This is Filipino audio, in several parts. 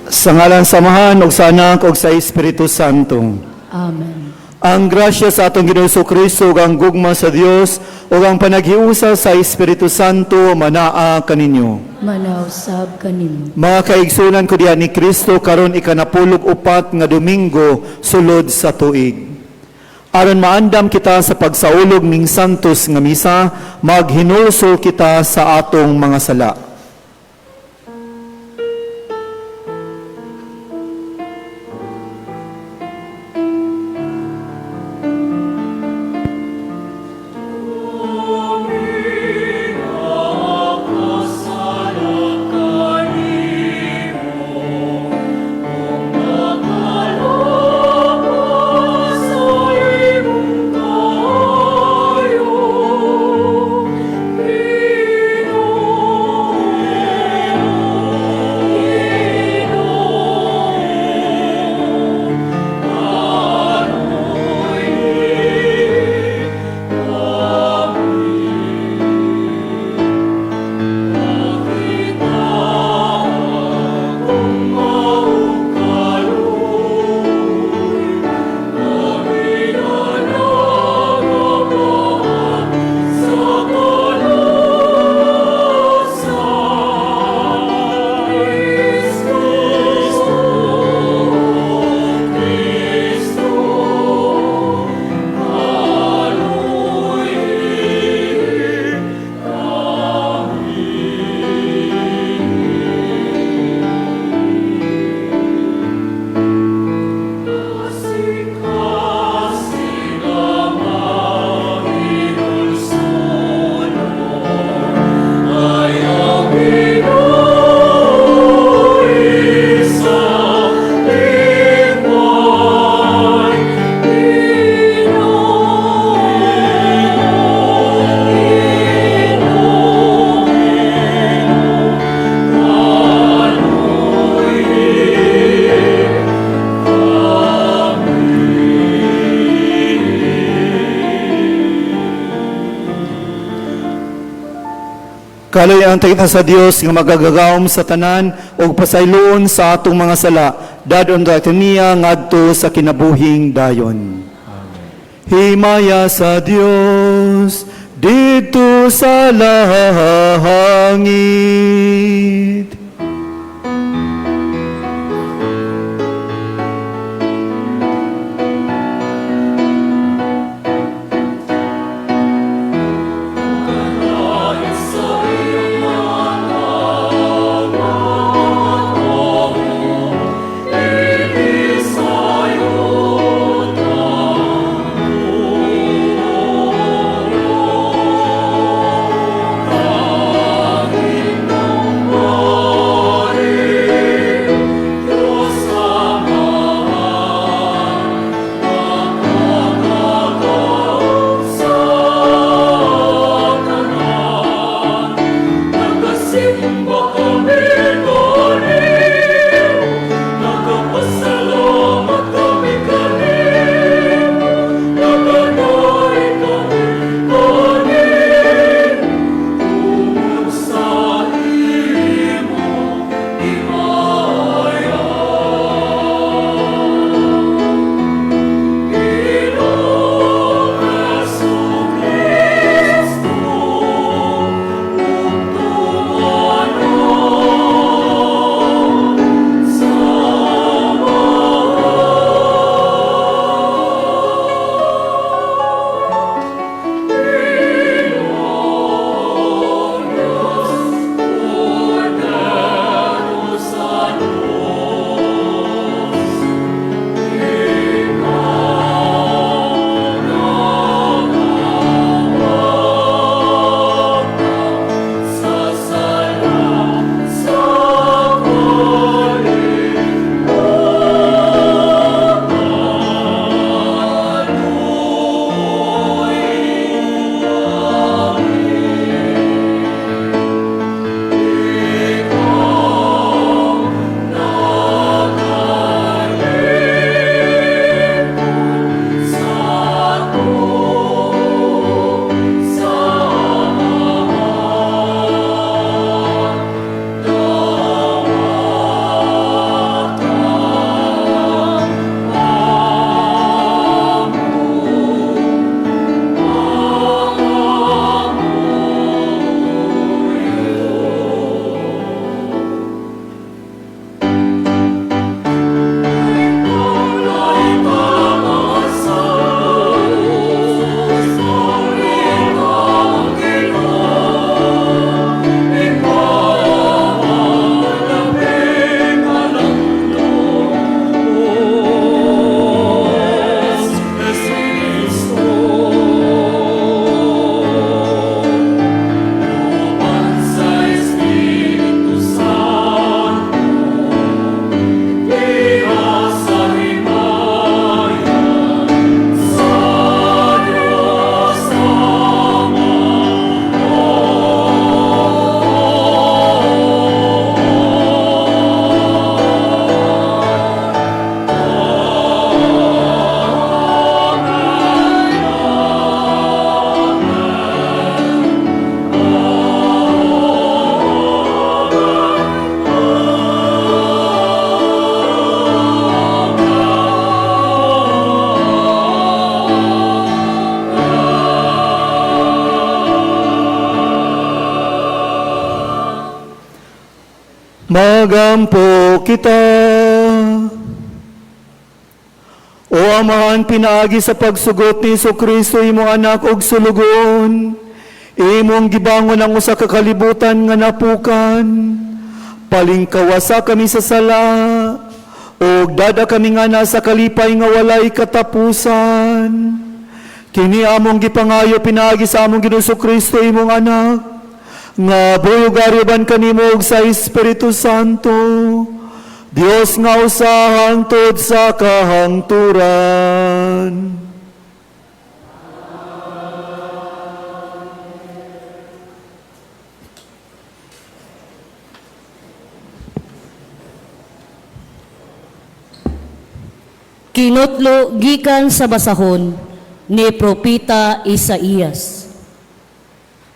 Sa ngalan samahan ug sa Anak ug sa Espiritu Santo. Amen. Ang grasya sa atong Ginoong Kristo ug ang gugma sa Dios ug ang panaghiusa sa Espiritu Santo manaa kaninyo. Manausab kanimo. Mga kaigsunan ko diha ni Kristo karon ikanapulog upat nga Domingo sulod sa tuig. Aron maandam kita sa pagsaulog ning santos nga misa, maghinulsol kita sa atong mga sala. Kaluyan kita sa Dios nga magagagawom sa tanan ug pasayloon sa atong mga sala dadon niya ngadto sa kinabuhing dayon. Himaya sa Dios dito sa langit. Oh Magampo kita. O Amahan, pinaagi sa pagsugot ni Kristo imong anak og sulugon, imong gibangon ang usa ka kalibutan nga napukan, palingkawasa kami sa sala, og dada kami nga nasa kalipay nga walay katapusan. Kini among gipangayo pinaagi sa among Ginoong Kristo imong anak, nga buyog-ariban kanimo og sa Espiritu Santo, Dios nga usa hangtod sa kahangturan. Kinutlo gikan sa basahon ni Propita Isaías.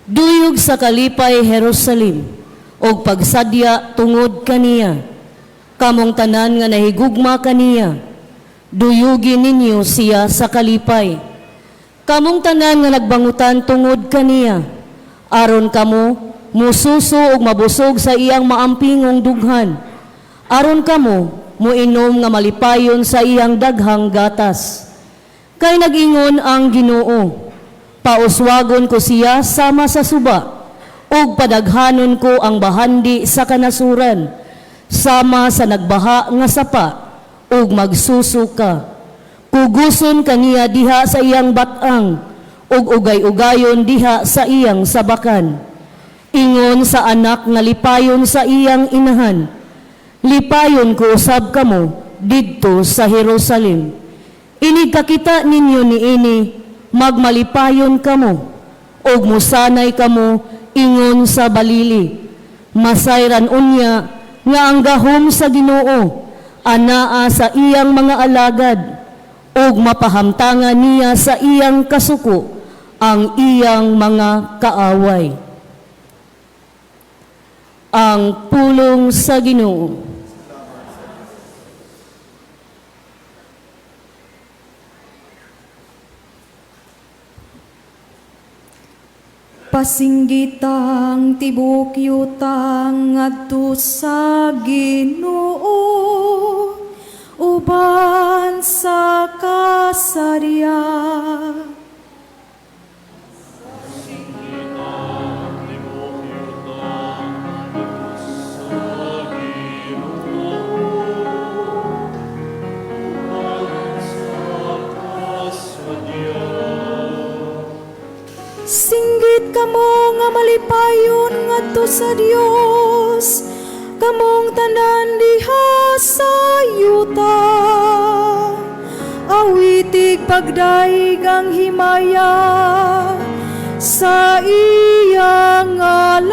Duyog sa kalipay Jerusalem, og pagsadya tungod kaniya. Kamong tanan nga nahigugma kaniya, duyugin ninyo siya sa kalipay. Kamong tanan nga nagbangutan tungod kaniya, aron kamo mususo og mabusog sa iyang maampingong dughan, aron kamo muinom nga malipayon sa iyang daghang gatas. Kay nag-ingon ang Ginoo, pauswagon ko siya sama sa suba, ug padaghanon ko ang bahandi sa kanasuran, sama sa nagbaha nga sapa, ug magsusuka. Kuguson kaniya diha sa iyang batang, ug ugay-ugayon diha sa iyang sabakan. Ingon sa anak nga lipayon sa iyang inahan, lipayon ko usab kamo didto sa Jerusalem. Inig kakita ninyo niini, magmalipayon kamo, ug musanay kamo ingon sa balili. Masayran unya nga ang gahom sa Ginoo anaa sa iyang mga alagad, ug mapahamtangan niya sa iyang kasuko ang iyang mga kaaway. Ang pulong sa Ginoo. Pasinggitang tibok yutang ngadto sa Ginoo, uban sa kasarya. Singgit kamo nga malipayon ngadto sa Dios, kamong tanan diha sa yuta. Awitig pagdaig ang himaya sa iyang ngalan.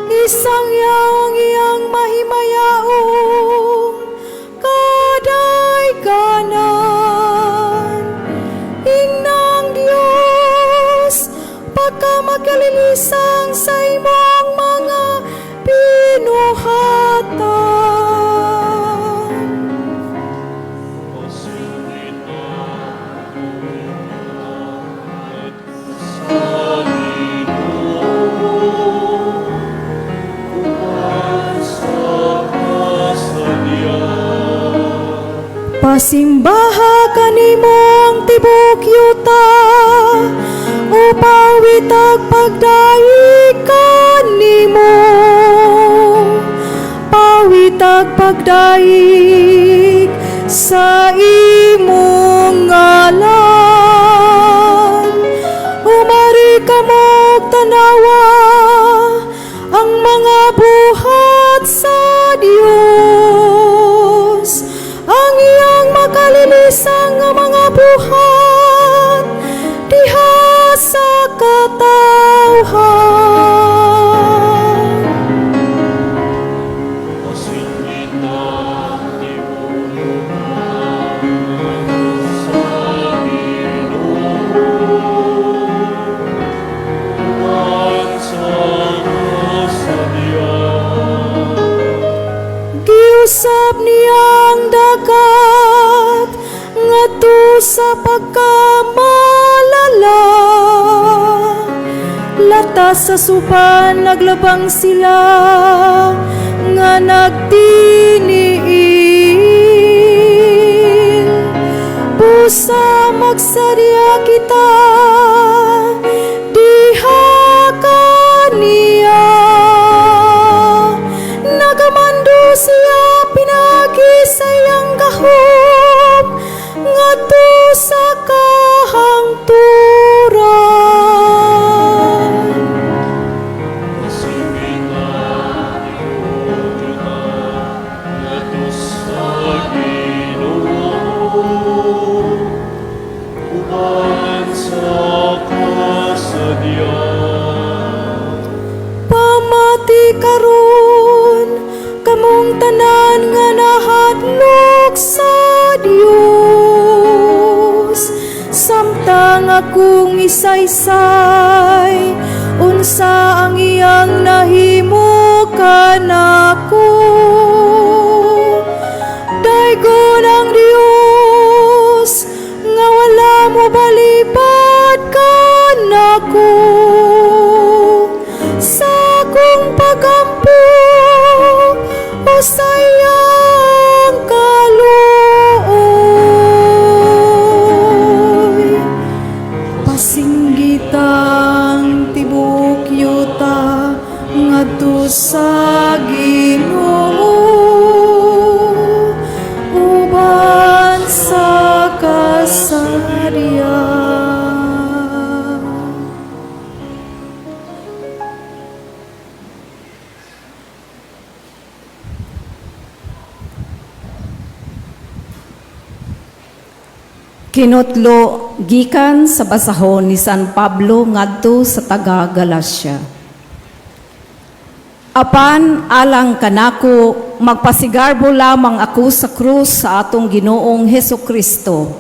Isang yaong iyang mahimayaong kaday kanan. Inang Dios, pagka magkalilisang sa imong mga pinuhatan. Pasimbaha kanimong tibok yuta, upawitag pagdaig kanimo. Pawitag pagdaig sa imong ngalan. Umari kamog tanawa ang mga buhat sa Dios. Ang iyang makalilisang nga mga buhat diha sa katawhan. batas sa supan naglabang sila nga nagtiniil. Busa magsadya kita diha kaniya. Nagamando siya pinagi sa iyang gahom ngadto sa kahangturan. Pamati karon kamong tanan nga nahadlok sa Dios. Samtang akong isaysay unsa ang iyang nahimo kanako. Daygon ang Dios nga wala mo balibad kanako. Sa akong pagampo o sa iyang kaluoy. Pasinggitang tibok yuta ngadto sa Ginoo uban sa kasarian. Kinutlo gikan sa basahon ni San Pablo ngadto sa taga Galacia. Apan alang kanako magpasigarbo lamang ako sa krus sa atong Ginoong Hesukristo.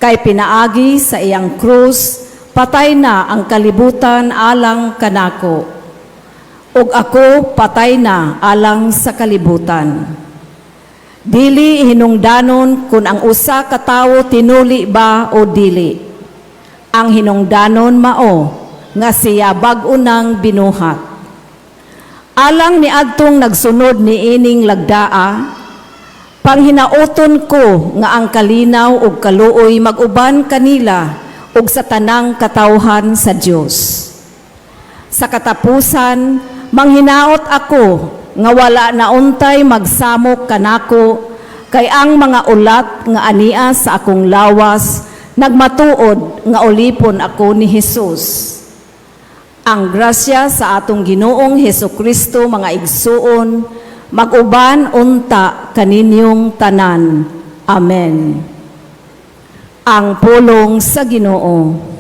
Kay pinaagi sa iyang krus patay na ang kalibutan alang kanako. Ug ako patay na alang sa kalibutan. Dili hinungdanon kung ang usa ka tawo tinuli ba o dili. Ang hinungdanon mao nga siya bag-o nang binuhat. Alang ni adtong nagsunod ni ining lagdaa, panghinauton ko nga ang kalinaw ug kaluoy mag-uban kanila ug sa tanang katawhan sa Dios. Sa katapusan, manghinaot ako nga wala na untay magsamok kanako kay ang mga ulat nga ania sa akong lawas nagmatuod nga ulipon ako ni Hesus. Ang grasya sa atong Ginoong Hesukristo mga igsuon mag-uban unta kaninyong tanan. Amen. Ang pulong sa Ginoo.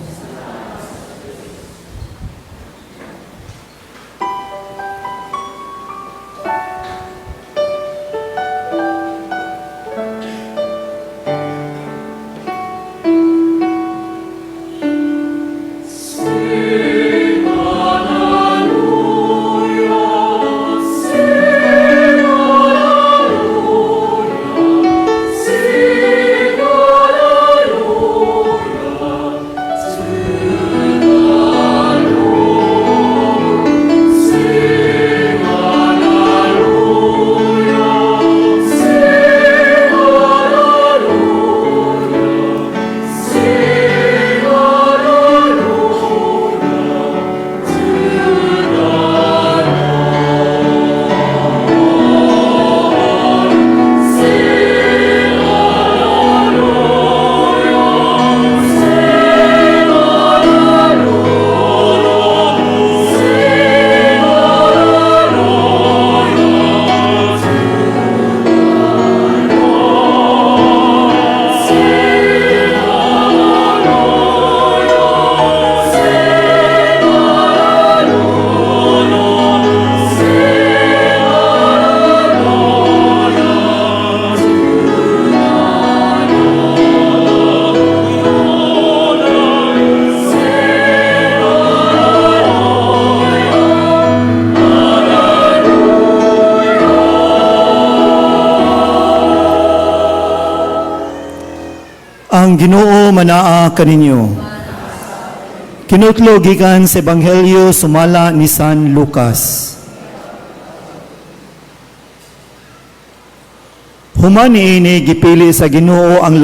Ang Ginoo manaa kaninyo. Kinutlo gikan sa Ebanghelyo sumala ni San Lucas. Human niini gipili sa Ginoo ang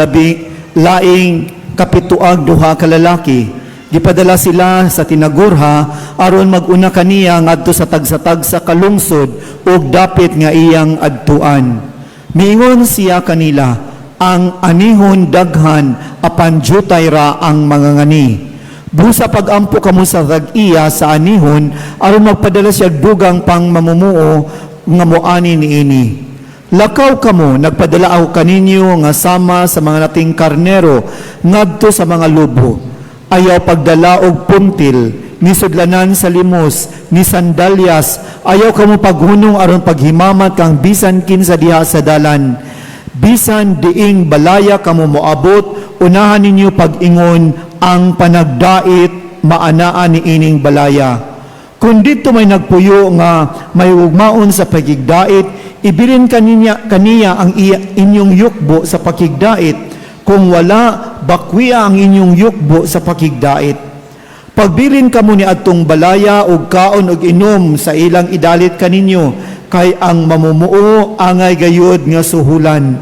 laing kapituag duha ka lalaki. Gipadala sila sa tinagurha aron maguna kaniya ngadto sa tagsa-tagsa ka lungsod ug dapit nga iyang adtuan. Miingon siya kanila, ang anihon daghan apan jutay ra ang mga ngani. Busa pagampo kamo sa tag-iya sa anihon aron magpadala siya dugang pang mamumuo nga moani niini. Lakaw kamo, nagpadala ako kaninyo nga sama sa mga nating karnero ngadto sa mga lubo. Ayaw pagdala og puntil, ni sudlanan sa limos, ni sandalyas, ayaw kamo paghunong aron paghimamat kang bisan kinsa diha sa dalan. Bisan diing balaya kamo moabot, unahan ninyo pag-ingon ang panagdait maanaan ni ining balaya. Kung dito may nagpuyo nga may ugmaon sa pagigdait, ibilin kaniya ang inyong yukbo sa pakigdait. Kung wala, bakwiya ang inyong yukbo sa pakigdait. Pagbilin kamo ni adtong balaya og kaon og inom sa ilang idalit kaninyo, kay ang mamumuo angay gayud nga suhulan.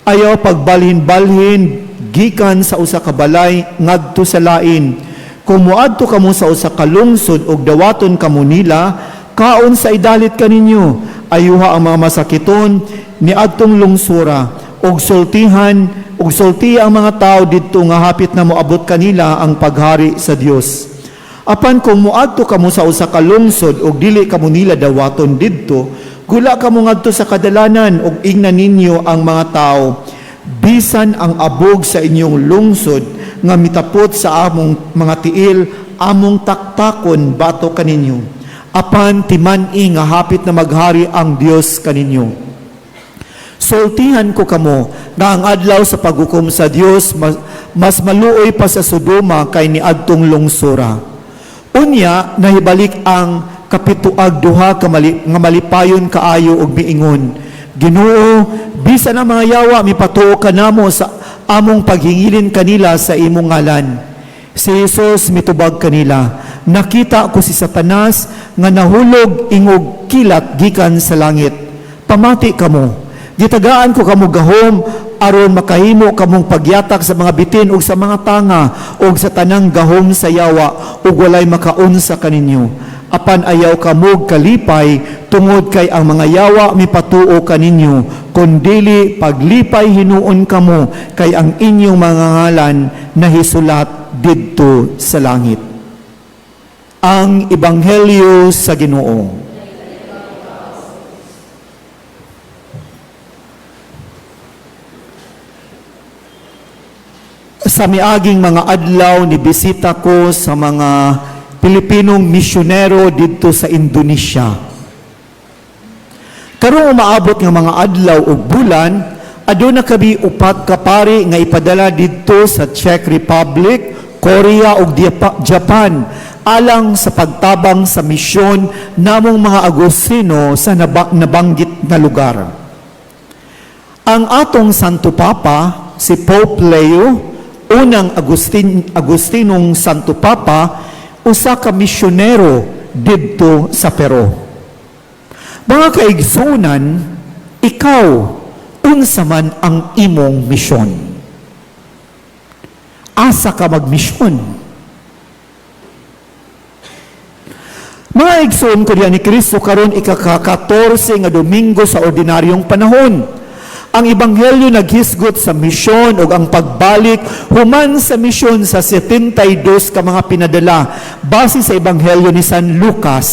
Ayaw pagbalhin-balhin gikan sa usa ka balay ngadto sa lain. Kung muadto kamo sa usa ka lungsod og dawaton kamo nila, kaon sa idalit kaninyo, ayuha ang mga masakiton ni adtong lungsura og sultiha ang mga tao didto nga hapit na moabot kanila ang paghari sa Dios. Apan kung muadto kamo sa usa ka lungsod og dili kamo nila dawaton didto, gula kamo ngadto sa kadalanan og ingnan ninyo ang mga tao. Bisan ang abog sa inyong lungsod nga mitapot sa among mga tiil, among taktakon bato kaninyo. Apan timani nga hapit na maghari ang Dios kaninyo. Sultihan ko kamo na ang adlaw sa paghukom sa Dios mas maluoy pa sa Sodoma kay niadtong lungsura. Unya nahibalik ang kapituag duha nga malipayon kaayo og miingon, Ginoo, bisan ang mga yawa mipatuo kanamo sa among paghingilin kanila sa imong ngalan. Si Jesus mitubag kanila, nakita ko si Satanas nga nahulog ingog kilat gikan sa langit. Pamati kamo. Gitagaan ko kamo gahom aron makahimo kamong pagyatak sa mga bitin ug sa mga tanga ug sa tanang gahom sa yawa ug walay makaunsa kaninyo. Apan ayaw kamog kalipay tungod kay ang mga yawa mipatuo kaninyo, kundili paglipay hinuon kamo kay ang inyong mga ngalan nahisulat didto sa langit. Ang Ebanghelyo sa Ginoo. Sa miaging mga adlaw ni bisita ko sa mga Pilipinong misyonero dito sa Indonesia. Karong umaabot nga mga adlaw ug bulan, aduna kami upat ka pari nga ipadala dito sa Czech Republic, Korea ug Japan alang sa pagtabang sa misyon namong mga Agustino sa nabanggit na lugar. Ang atong Santo Papa, si Pope Leo, unang Agustinong Santo Papa, usa ka misyonero didto sa Peru. Mga kaigsunan, ikaw, unsa man ang imong misyon? Asa ka magmisyon? Mga igsoon ko diyan ni Kristo karon ika-14 nga Domingo sa ordinaryong panahon. Ang Ebanghelyo naghisgot sa misyon o ang pagbalik human sa misyon sa 72 ka mga pinadala base sa Ebanghelyo ni San Lucas.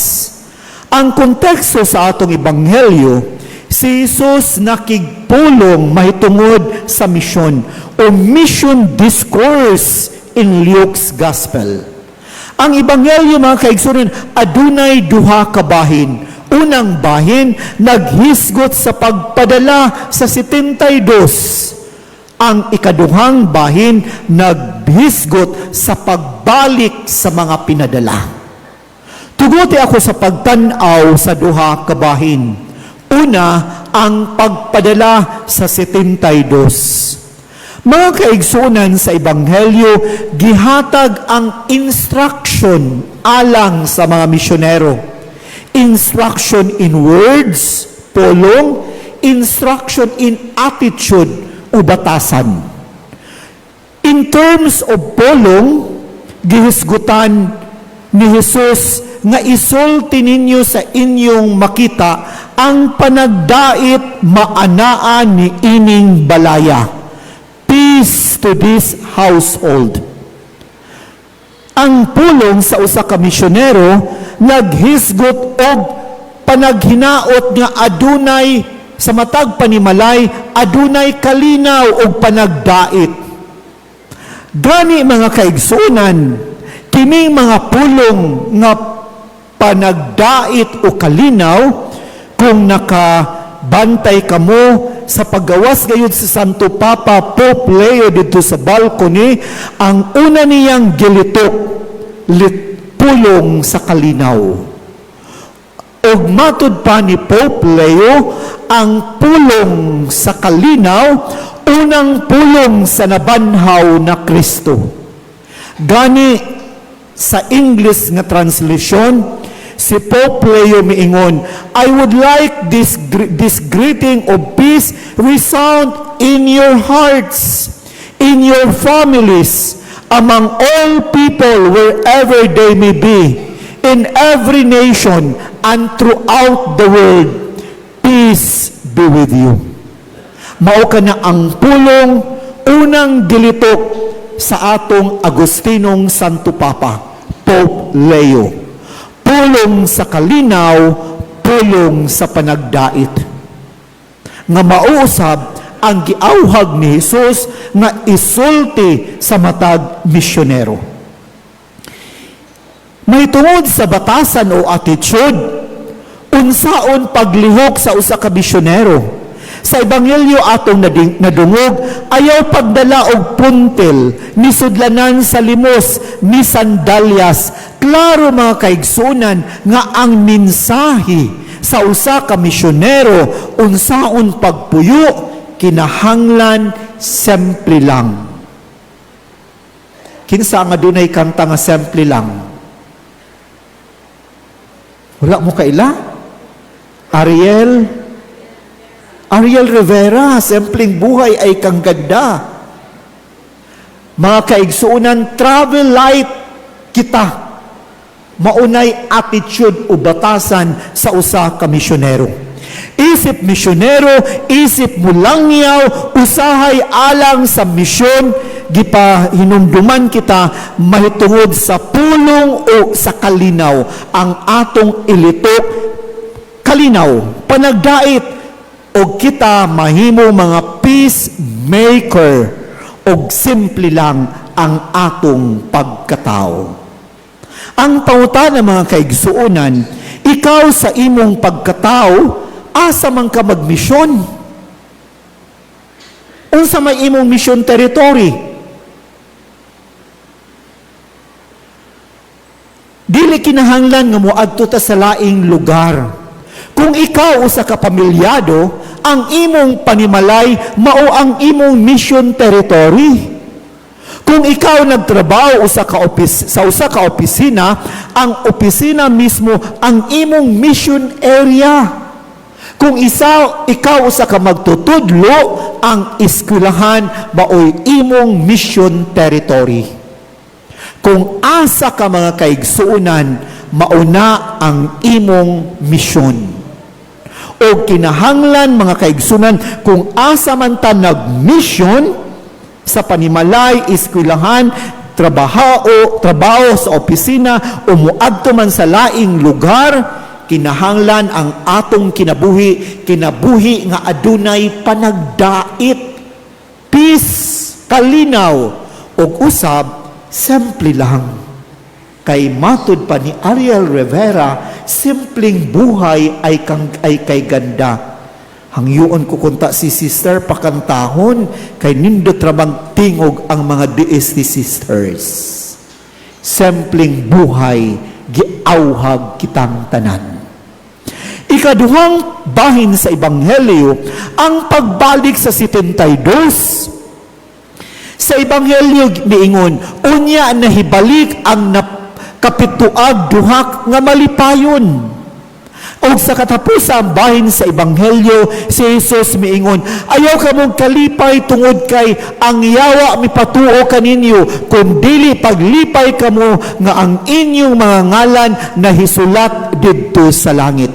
Ang konteksto sa atong Ebanghelyo, si Jesus nakigpulong mahitungod sa misyon o mission discourse in Luke's Gospel. Ang Ebanghelyo mga kaigsunan, adunay duha ka bahin. Unang bahin, naghisgot sa pagpadala sa 72. Ang ikaduhang bahin, naghisgot sa pagbalik sa mga pinadala. Tuguti ako sa pagtanaw sa duha ka bahin. Una, ang pagpadala sa 72. Mga kaigsunan sa Ebanghelyo, gihatag ang instruction alang sa mga misyonero. Instruction in words, pulong, instruction in attitude, o batasan. In terms of pulong, gihisgutan ni Jesus nga isulti ninyo sa inyong makita ang panagdait maanaan ni ining balaya. Peace to this household. Ang pulong sa usa ka misyonero naghisgot og panaghinaot nga adunay sa matag panimalay, adunay kalinaw og panagdait. Gani mga kaigsunan, kining mga pulong nga panagdait o kalinaw, kung nakabantay kamo sa paggawas gayud sa Santo Papa Pope Leo dito sa balcony, ang una niyang gilitok, pulong sa kalinaw. Og matud pa ni Pope Leo, ang pulong sa kalinaw, unang pulong sa nabanhaw na Kristo. Gani sa English nga translation, si Pope Leo miingon, I would like this greeting of peace resound in your hearts, in your families, among all people wherever they may be, in every nation and throughout the world. Peace be with you. Mao kana ang pulong unang gilitok sa atong Agustinong Santo Papa, Pope Leo. Pulong sa kalinaw, pulong sa panagdait. Nga mauusab ang giauhag ni Jesus nga isulti sa matag misyonero. May tungod sa batasan o attitude, unsaon paglihok sa usa ka misyonero. Sa Ebanghelyo atong nadungog, ayaw pagdala og puntel, ni sudlanan sa limos, ni sandalyas. Klaro mga kaigsunan nga ang mensahe sa usa ka misyonero, unsaon pagpuyo, kinahanglan simple lang. Kinsa nga dunay kanta nga simple lang? Wala mo kaila? Ariel Rivera, simpleng buhay ay kang ganda. Mga kaigsuunan, travel light kita. Maunay attitude o batasan sa usa ka misyonero. Isip misyonero, isip mulangyaw, usahay alang sa misyon, gipahinumduman kita mahitungod sa pulong o sa kalinaw. Ang atong ilitok, kalinaw, panagdait, o kita mahimo mga peacemaker, o simple lang ang atong pagkatao. Ang pautan ng mga kaigsuunan, ikaw sa imong pagkatao, asa man ka magmisyon? Unsa may imong mission territory? Dili kinahanglan nga moadto ta sa laing lugar. Kung ikaw usa ka pamilyado, ang imong panimalay mao ang imong mission territory. Kung ikaw nagtrabaho sa usa ka opisina, ang opisina mismo ang imong mission area. Kung ikaw usa ka magtutudlo, ang eskwelahan maoy imong mission territory. Kung asa ka mga kaigsuunan, mauna ang imong misyon. O kinahanglan mga kaigsunan, kung asa man ta nag-mission sa panimalay, eskwelahan, trabaho sa opisina, o muadto man sa laing lugar, kinahanglan ang atong kinabuhi nga adunay panagdait, peace, kalinaw, ug usab, simple lang. Kay matud pa ni Ariel Rivera, simpleng buhay ay kay ganda. Hangyoon ko kunta si sister pakantahon, kay nindot ramang tingog ang mga DST sisters. Simpleng buhay, giauhag kitang tanan. Ikaduhang bahin sa Ebanghelyo, ang pagbalik sa 72. Sa Ebanghelyo miingon, unya nahibalik ang kapituag duhak nga malipayon. O sa katapusang bahin sa Ebanghelyo, si Jesus miingon, ayaw ka mong kalipay tungod kay ang yawa mipatuo kaninyo, kung dili paglipay kamo nga ang inyong mga ngalan nahisulat didto sa langit.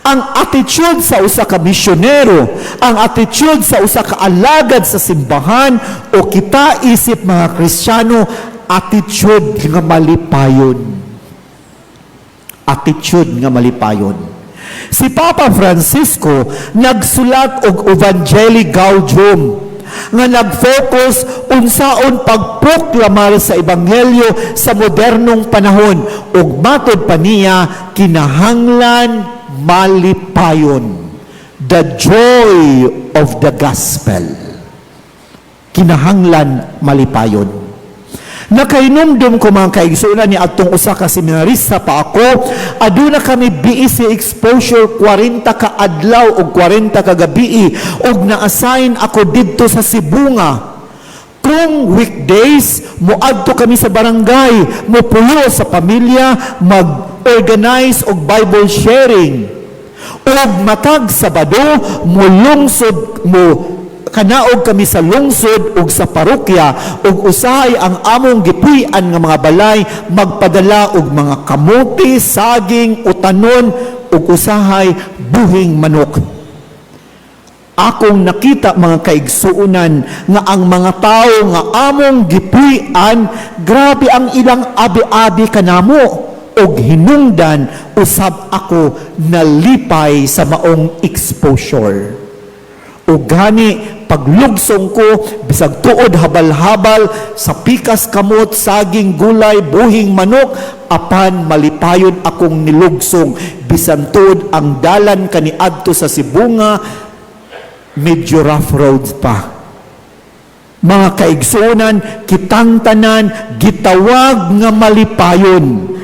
Ang attitude sa usa ka misyonero, ang attitude sa usa ka alagad sa simbahan o kita isip mga Kristiyano, attitude nga malipayon. Attitude nga malipayon. Si Papa Francisco nagsulat og Evangelii Gaudium nga nag-focus unsaon pagproklamar sa ebanghelyo sa modernong panahon ug matod pa niya kinahanglan malipayon. The joy of the gospel. Kinahanglan malipayon. Nakainumdum ko mga kaigsunan ni atong usa ka seminarista pa ako, aduna kami BEC exposure 40 ka adlaw o 40 ka gabi og na-assign ako didto sa Sibunga. Kung weekdays, muadto kami sa barangay, mupuyo sa pamilya, mag-organize og Bible sharing. Og matag Sabado, mulungsod mo kanaog kami sa lungsod ug sa parokya ug usahay ang among gipuy-an nga mga balay magpadala og mga kamote, saging, utanon ug usahay buhing manok. Akong nakita mga kaigsuunan nga ang mga tao nga among gipuy-an grabe ang ilang abi-abi kanamo og hinungdan usab ako nalipay sa maong exposure. O gani, paglugsong ko, bisag tuod habal-habal, sa pikas kamot, saging gulay, buhing manok, apan malipayon akong nilugsong, bisan tuod ang dalan kaniadto sa Sibunga, medyo rough roads pa. Mga kaigsunan, kitang tanan, gitawag nga malipayon.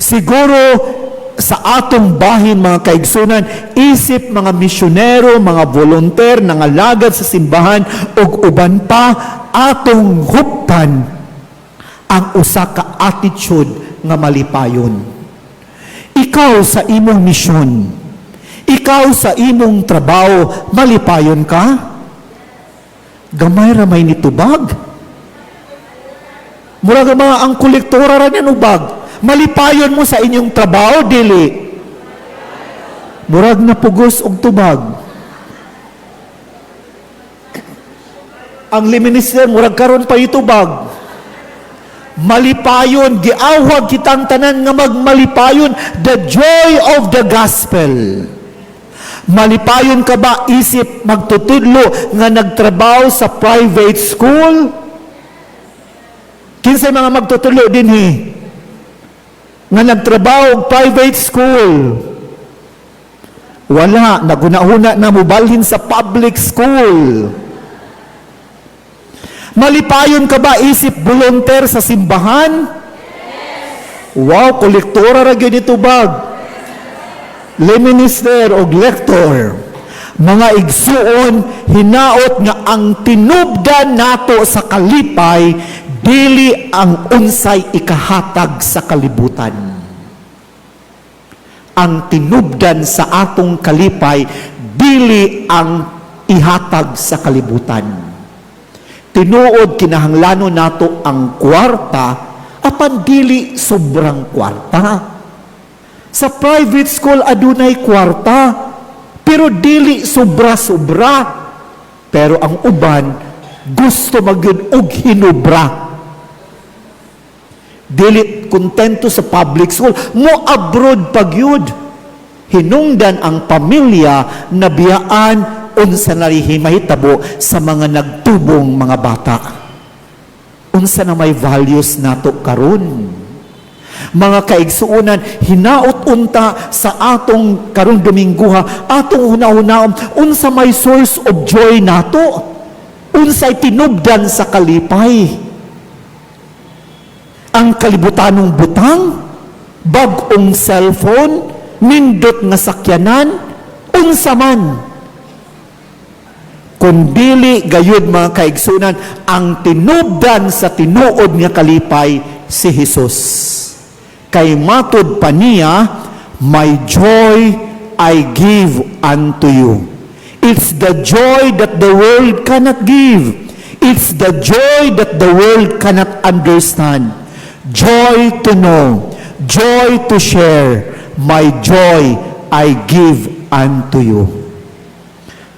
Siguro, sa atong bahin mga kaigsunan, isip mga misyonero, mga volunteer, nangalagad sa simbahan, ug uban pa, atong huptan ang usa ka attitude nga malipayon. Ikaw sa imong misyon, ikaw sa imong trabaho, malipayon ka? Gamay ramay nitubag? Murag mga ang kolektora ra niyan ubag. Malipayon mo sa inyong trabaho, dili. Murag na pugos og tubag. Ang liminister, murag karon pa itubag. Malipayon, giawhag kitang tanan nga magmalipayon, the joy of the gospel. Malipayon ka ba isip magtutudlo nga nagtrabaho sa private school? Kinsay mga magtutudlo dinhi nga nagtrabaho private school? Wala, naguna-una na mubalhin sa public school. Malipayon ka ba isip volunteer sa simbahan? Wow, kolektora ra gyud ito bag. Le minister o lektor. Mga igsuon, hinaot nga ang tinubdan nato sa kalipay dili ang unsay ikahatag sa kalibutan. Ang tinubdan sa atong kalipay dili ang ihatag sa kalibutan. Tinuod kinahanglanon nato ang kwarta apan dili sobrang kwarta. Sa private school adunay kwarta pero dili sobra-sobra. Pero ang uban gusto magyud og hinubra. Dili kontento sa public school, mo abroad pagyud. Hinungdan ang pamilya na biyaan unsa narihimahitabo sa mga nagtubong mga bata. Unsa na may values nato karon. Mga kaigsuunan, hinaot unta sa atong karong Domingguha, atong una-unaon, unsa may source of joy nato. Unsay tinubdan sa kalipay. Ang kalibutanong butang, bag-ong cellphone, nindot nga sakyanan, unsa man. Kung dili gayud mga kaigsunan, ang tinubdan sa tinuod nga kalipay si Jesus. Kay matud pa niya, my joy I give unto you. It's the joy that the world cannot give. It's the joy that the world cannot understand. Joy to know, joy to share, my joy I give unto you.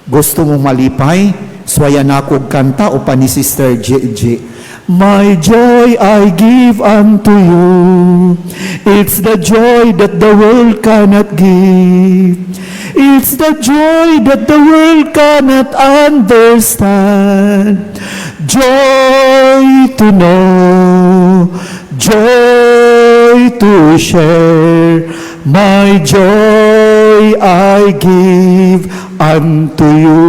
Gusto mong malipay? Swaya na akong kanta o pa ni Sister J. My joy I give unto you. It's the joy that the world cannot give. It's the joy that the world cannot understand. Joy to know, joy to share, my joy I give unto you.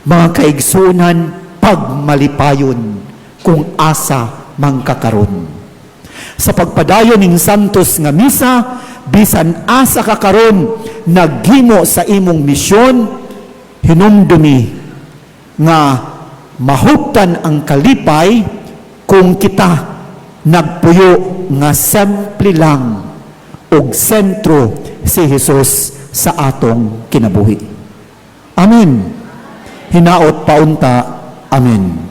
Mga kaigsunan, pagmalipayon kung asa mangkakaron. Sa pagpadayon ning santos nga misa, bisan asa kakaron naghimo sa imong misyon, hinumdumi nga mahuptan ang kalipay kung kita nagpuyo nga simple lang og sentro si Jesus sa atong kinabuhi. Amen. Hinaot paunta. Amen.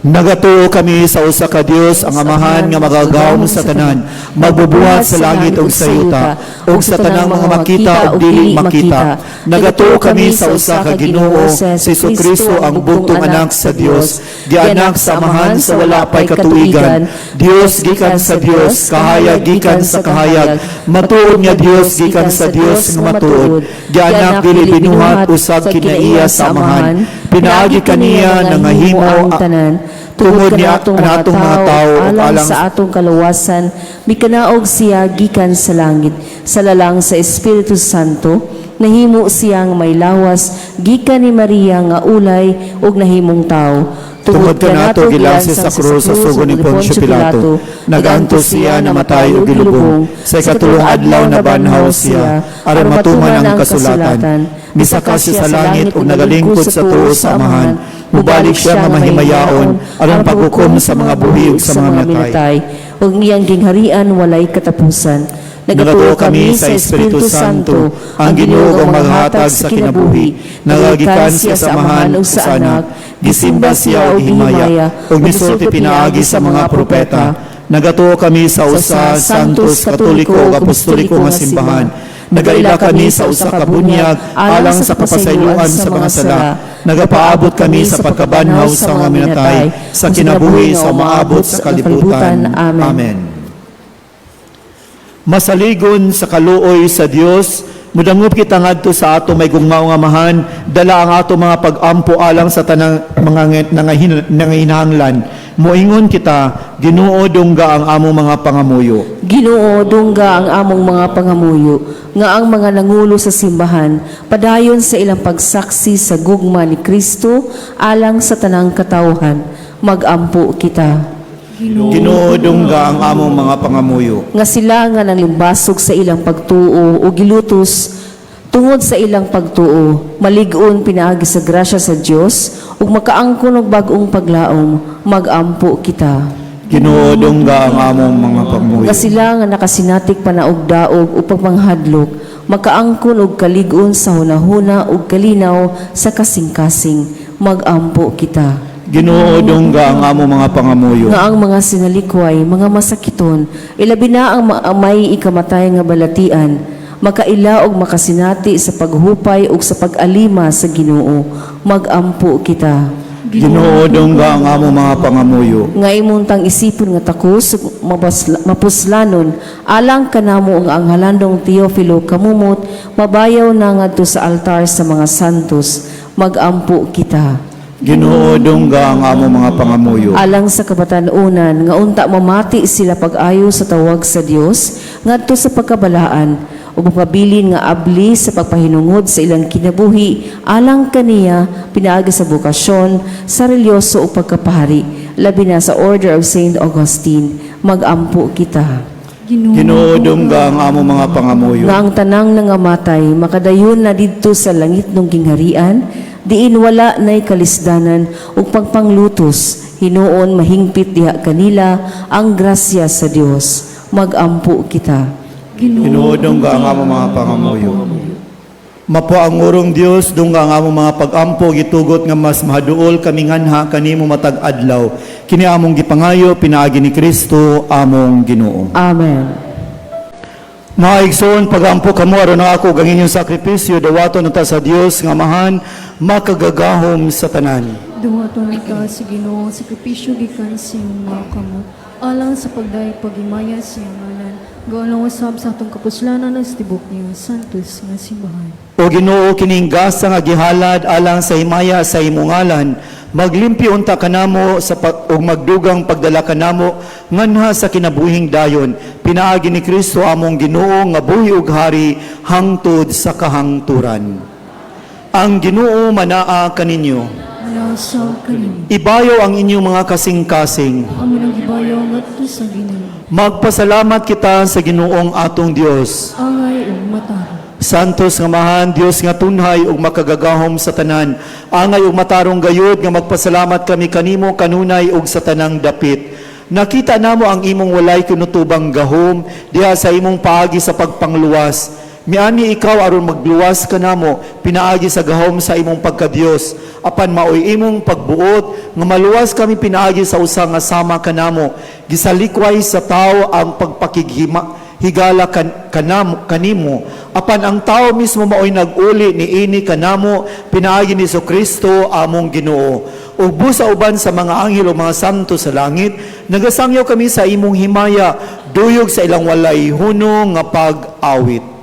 Nagatuo kami sa usa ka Dios ang Amahan nga magagawom sa tanan, magbubuhat sa langit ug sa yuta, ug sa tanang mga makita ug dili makita. Nagatuo kami sa usa ka Ginoo, si Jesucristo ang bugtong anak sa Dios, gianak sa Amahan sa wala pay katuigan, Dios gikan sa Dios, kahayag gikan sa kahayag, matuod nga Dios gikan sa Dios nga matuod, gianak dili binuhat usab kinaiya sa Amahan, pinaagi kaniya nangahimo ang tanan. Tungod niya atong mga tao alang sa atong kaluwasan, mikanaog siya gikan sa langit, sa lalang sa Espiritu Santo, nahimo siyang may lawas, gikan ni Maria nga ulay, ug nahimong tao. Tungod kanato gilansi sa krus sa sugo ni Poncio Pilato, nagantos siya namatay ug gilubong, sa ikatulong adlaw na banhaw siya, aron matuman ang kasulatan. Misaka siya sa langit ug nagalingkod sa tuo sa Amahan, mubalik siya nga mahimayaon aron paghukom sa mga buhi ug sa mga namatay. Ug iyang gingharian walay katapusan. Nagatuo kami sa Espiritu Santo, ang Ginoo ang maghatag sa kinabuhi. Nagagikan siya sa Amahan ug sa Anak, gisimba siya ug himaya, ug misulti pinaagi sa mga propeta. Nagatuo kami sa usa santos, katoliko ug apostoliko nga simbahan. Nagaila kami sa usa ka bunyag alang sa papasayloan sa mga sala. Nagapaabot kami sa pagkabanhaw sa mga minatay, sa kinabuhi sa umaabot sa kalibutan. Amen. Masaligon sa kaluoy sa Dios, mudangop kita ngadto sa ato may gugmao nga Amahan, dala ang ato mga pag-ampo alang sa tanang mga nangahinahanglan. Moingon kita, Ginoo dungga ang among mga pangamuyo. Ginoo dungga ang among mga pangamuyo, nga ang mga nangulo sa simbahan, padayon sa ilang pagsaksi sa gugma ni Kristo alang sa tanang katawhan, magampo kita. Ginoo dungga ang among mga pangamuyo, nga sila nga nanglimbasog sa ilang pagtuo o gilutos tungod sa ilang pagtuo, malig-on pinaagi sa grasya sa Dios ug makaangkon og bag-ong paglaom, magampo kita. Ginoo dungga ang among mga pangamuyo, nga sila nga nakasinatik panaog-daog upang manghadlok, makaangkon og kalig-on sa hunahuna ug kalinaw sa kasing-kasing, magampo kita. Ginoo dungga ang among mga pangamuyo, nga ang mga sinalikway, mga masakiton, ilabi na ang may ikamatay nga balatian, makaila og makasinati sa paghupay ug sa pag-alima sa Ginoo, magampo kita. Ginoo dungga ang among mga pangamuyo, nga imuntang isipon nga takos mapuslanon alang kanamo ang anghalandong Teofilo kamumot, mabayaw na ngadto sa altar sa mga santos, magampo kita. Ginoo dungga ang among mga pangamuyo, alang sa kabatanunan nga unta mamati sila pag-ayo sa tawag sa Dios ngadto sa pagkabalaan ug mapabilin nga abli sa pagpahinungod sa ilang kinabuhi alang kaniya pinaagi sa bukasyon sa relyoso o pagkapahari labi na sa Order of Saint Augustine, magampo kita. Ginoo dungga ang amo mga pangamuyo. Nga ang tanang nangamatay, makadayon na didto sa langit ng gingharian, diin wala na'y kalisdanan ug pagpanglutos, hinuon mahingpit diha kanila ang grasya sa Dios. Magampo kita. Ginoo dungga ang amo mga pangamuyo. Mapo ang urong Dios dungga ang amo mga pagampo gitugot nga mas mahaduol kami nganha kanimo matag adlaw. Kini among gipangayo pinaagi ni Kristo among Ginoo. Amen. Mga igsoon, pagampo kamo aron na ako ang inyong sakripisyo dawaton nata sa Dios nga mahan makagagahom sa tanan. Duwaton ka sa Ginoo, sakripisyo gikan sa iyong mga kamot. Alang sa pagdayeg pagimaya sa iyong ngalan, gawang usab sa atong kapuslanan ng tibok niyo, santos nga simbahan. O Ginoo kining gasa nga gihalad alang sa himaya sa imong ngalan, maglimpi unta kanamo sa ug magdugang pagdala kanamo nganha sa kinabuhing dayon. Pinaagi ni Kristo among Ginoo nga buhi ug hari hangtod sa kahangturan. Ang Ginoo manaa kaninyo. Manasal kanin, Ibayaw ang inyong mga kasing-kasing. amo nang gibayaw ngadto sa Ginoo. Magpasalamat kita sa Ginoong atong Dios. Angay ug mataro. Santos nga mahan, Dios nga tunhay ug makagagahom sa tanan. Angay ug matarong gayud nga magpasalamat kami kanimo kanunay ug sa tanang dapit. Nakita namo ang imong walay kinutubang gahom diha sa imong paagi sa pagpangluwas. Miani ikaw aron magluwas kanamo pinaagi sa gahom sa imong pagkadios. Apan maoy imong pagbuot nga maluwas kami pinaagi sa usa nga sama kanamo. Gisalikway sa tao ang higala kanimo. Apan ang tao mismo maoy nag-uli ni ini kanamo pinaagi ni Kristo among Ginoo. Ug busa uban sa mga anghel o mga santo sa langit, nagasangyaw kami sa imong himaya, duyog sa ilang walay hunong nga pag-awit.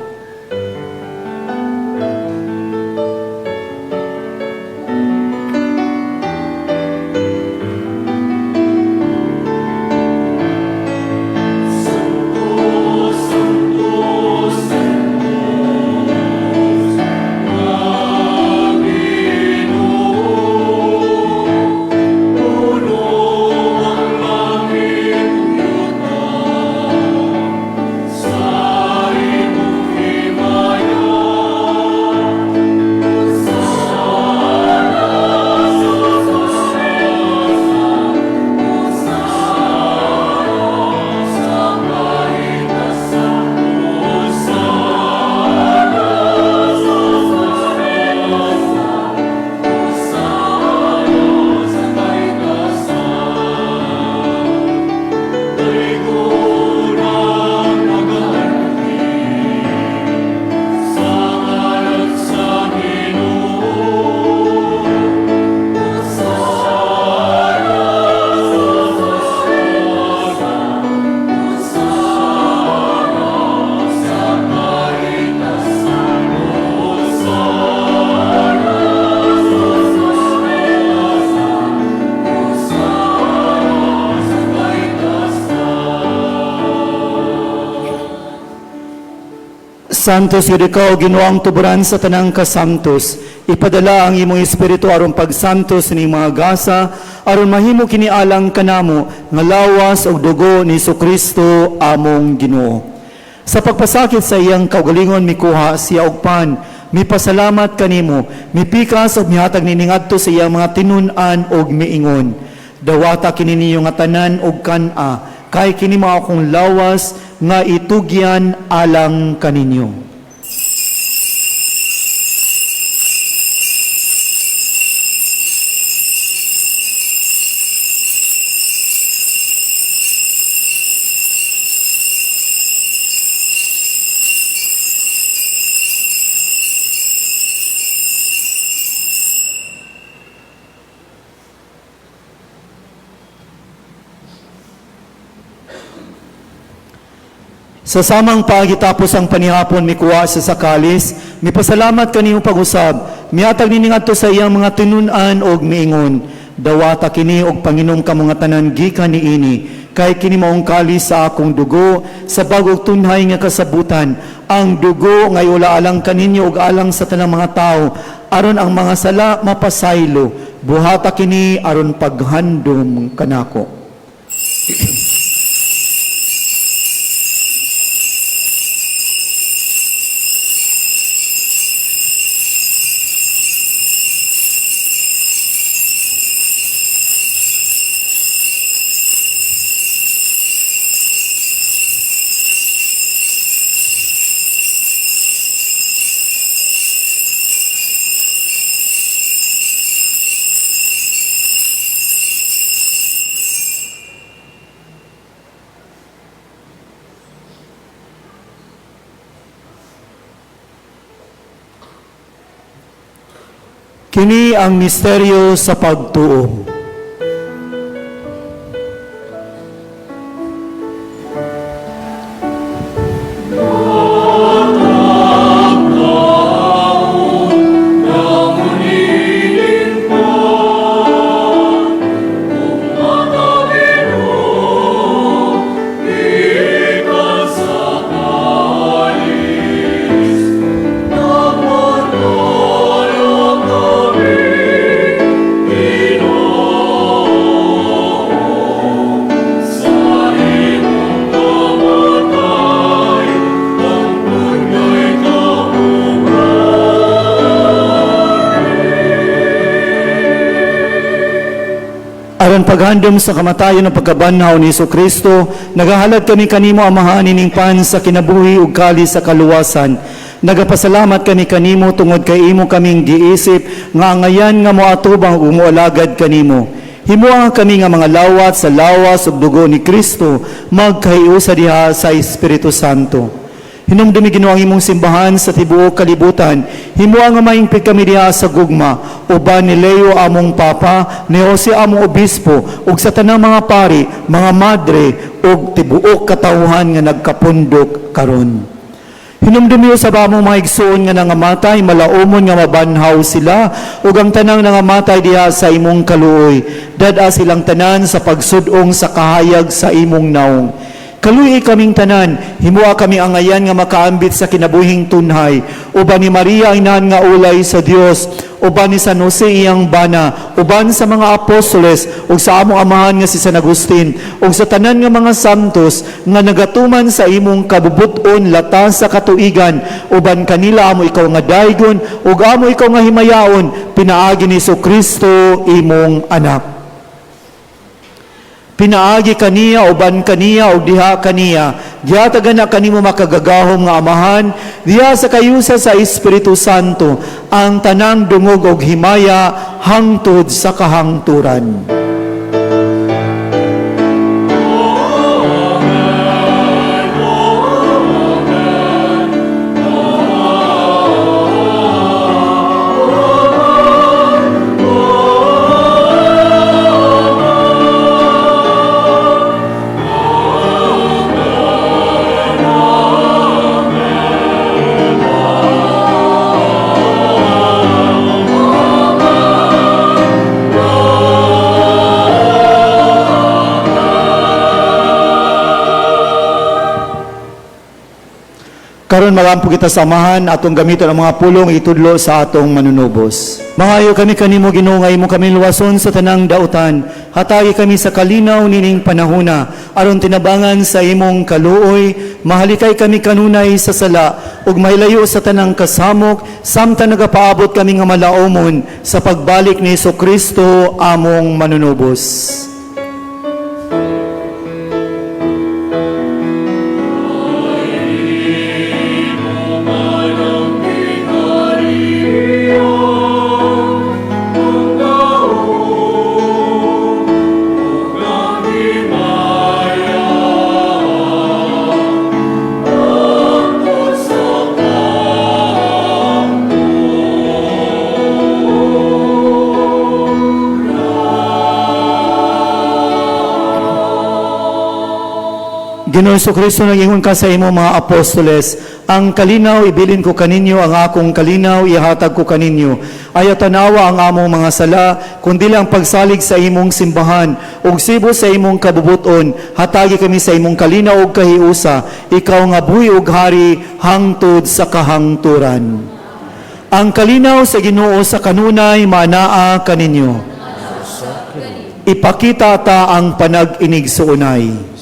Santos yun ikaw, Ginoong tuburan sa tanang kasantos. Ipadala ang imong espiritu aron pagsantos ni mga gasa, aron mahimo kinialang kanamo, nga lawas og dugo ni Kristo among Ginoo. Sa pagpasakit sa iyang kaugalingon mikuha siya og pan, mipasalamat kanimo, mipikas og mihatag niningadto sa iyang mga tinun-an og miingon. Dawata kini niyo nga tanan og kan-a, kay kini mao akong lawas nga itugyan alang kaninyo. Sa samang pagitapos ang panihapon mikuha sa sakalis, mipasalamat kanimo pag-usab, mihatag niningadto sa iyang mga tinun-an og miingon, dawata kini og panginom ka mga tanan gikan niini, kay kini maong kalis sa akong dugo, sa bagog tunhay nga kasabutan, ang dugo ngay ula-alang kaninyo og alang sa tanang mga tao, aron ang mga sala mapasaylo, buhata kini aron paghandom kanako. Kini ang misteryo sa pagtuo. Aron paghandom sa kamatayon ng pagkabanhaw ni Kristo, nagahalad kami kanimo amahan ining pan sa kinabuhi ug kali sa kaluwasan. Nagapasalamat kami kanimo tungod kay imo kaming giisip nga angayan nga moatubang ug moalagad kanimo. Himuha kami nga mga lawat sa lawas ug dugo ni Kristo magkahiusa diha sa Espiritu Santo. Hinumdumi Ginoo ang imong simbahan sa tibuok kalibutan. Himuha nga maingpit kami diha sa gugma, uban ni Leo among papa, ni Jose among obispo, ug sa tanang mga pari, mga madre, ug tibuok katawhan nga nagkapundok karon. Hinumdumi sa bamong mga igsoon nga nangamatay, malaumon nga mabanhaw sila, ug ang tanang nangamatay diha sa imong kaluoy. Dada silang tanan sa pagsudong sa kahayag sa imong naong. Kaluoy kaming tanan, himuha kami angayan nga makaambit sa kinabuhing tunhay, uban ni Maria inahan nga ulay sa Dios, uban ni San Jose iyang bana, uban sa mga apostoles, ug sa among amahan nga si San Agustin, ug sa tanan nga mga santos nga nagatuman sa imong kabubuton latas sa katuigan, uban kanila amo ikaw nga daygon, ug amo ikaw nga himayaon, pinaagi ni Kristo imong anak. Pinaagi kaniya, uban kaniya, o diha kaniya. Giyatagan na kanimo makagagahom nga amahan, diha sa kayusa sa Espiritu Santo, ang tanang dungog og himaya, hangtod sa kahangturan. Karon magampo kita samahan atong gamiton ang mga pulong itudlo sa atong manunubos. Mangayo kami kanimo Ginoo nga imo kami luwason sa tanang dautan. Hatagi kami sa kalinaw nining panahona aron tinabangan sa imong kaluoy. Mahalikay kami kanunay sa sala ug mahilayo sa tanang kasamok samtang nagapaabot kami nga malaumon sa pagbalik ni Kristo among manunubos. Ginoo Kristo, nag-ingon ka sa imo mga apostoles, ang kalinaw ibilin ko kaninyo, ang akong kalinaw ihatag ko kaninyo. Ayaw tanawa ang among mga sala, kundi lang pagsalig sa imong simbahan, ug sibo sa imong kabubuton, hatagi kami sa imong kalinaw ug kahiusa, ikaw nga buhi ug hari, hangtod sa kahangturan. Ang kalinaw sa Ginoo sa kanunay manaa kaninyo. Ipakita ta ang panag-inig sa unay.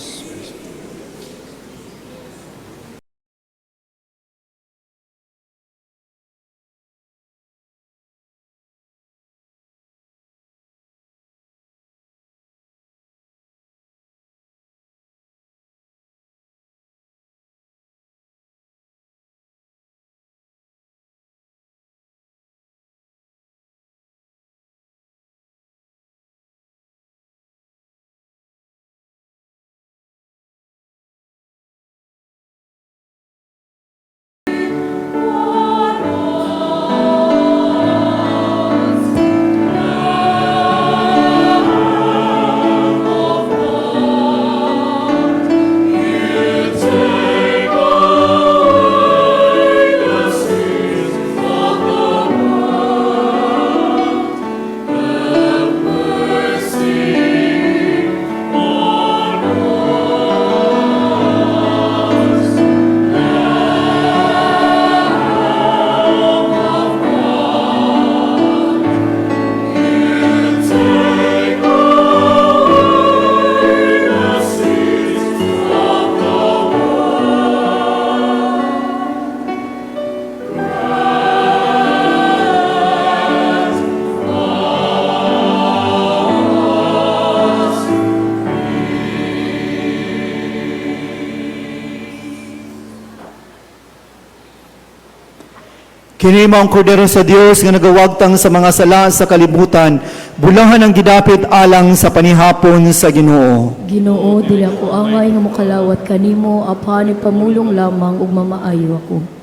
Kini mao ang kordero sa Dios nga nagawagtang sa mga sala sa kalibutan, bulahan ang gidapit alang sa panihapon sa Ginoo. Ginoo, dili ako angay nga mokalawat kanimo, apan pamulong lamang ug mamaayo ako.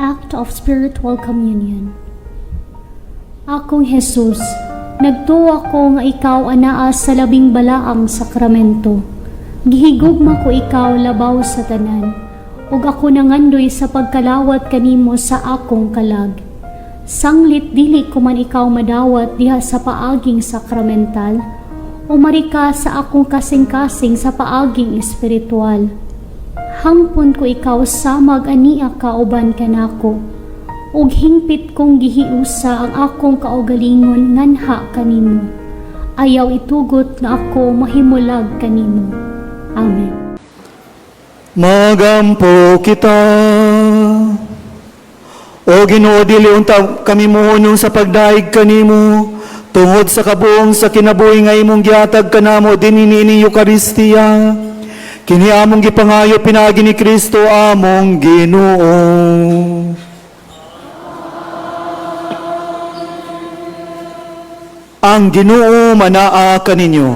Act of Spiritual Communion. Akong Jesus, nagtuwa ko nga ikaw anaa sa labing balaang sakramento. Gihigugma ko ikaw labaw sa tanan, ug ako nangandoy sa pagkalawat kanimo sa akong kalag. Sanglit dili ko man ikaw madawat diha sa paaging sakramental, umari ka sa akong kasing-kasing sa paaging espiritual. Hangpon ko ikaw samag ania kauban kanako, ug hingpit kong gihiusa ang akong kaugalingon nganha kanimo. Ayaw itugot nga ako mahimulag kanimo. Amen. Magampo kita. O Ginoo, dili unta kami mohunong sa pagdaig kanimo, tungod sa kabuong sa kinabuhi nga imong gihatag kanamo dinhi ni Eucharistia. Kini among gipangayo pinaagi ni Kristo among Ginoo. Ang Ginoo manaa kaninyo.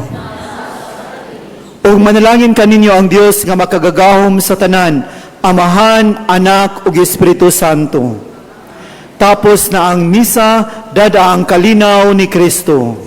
Ug manalangin kaninyo ang Dios nga makagagahom sa tanan, Amahan, Anak ug Espiritu Santo. Tapos na ang misa, dada ang kalinaw ni Kristo.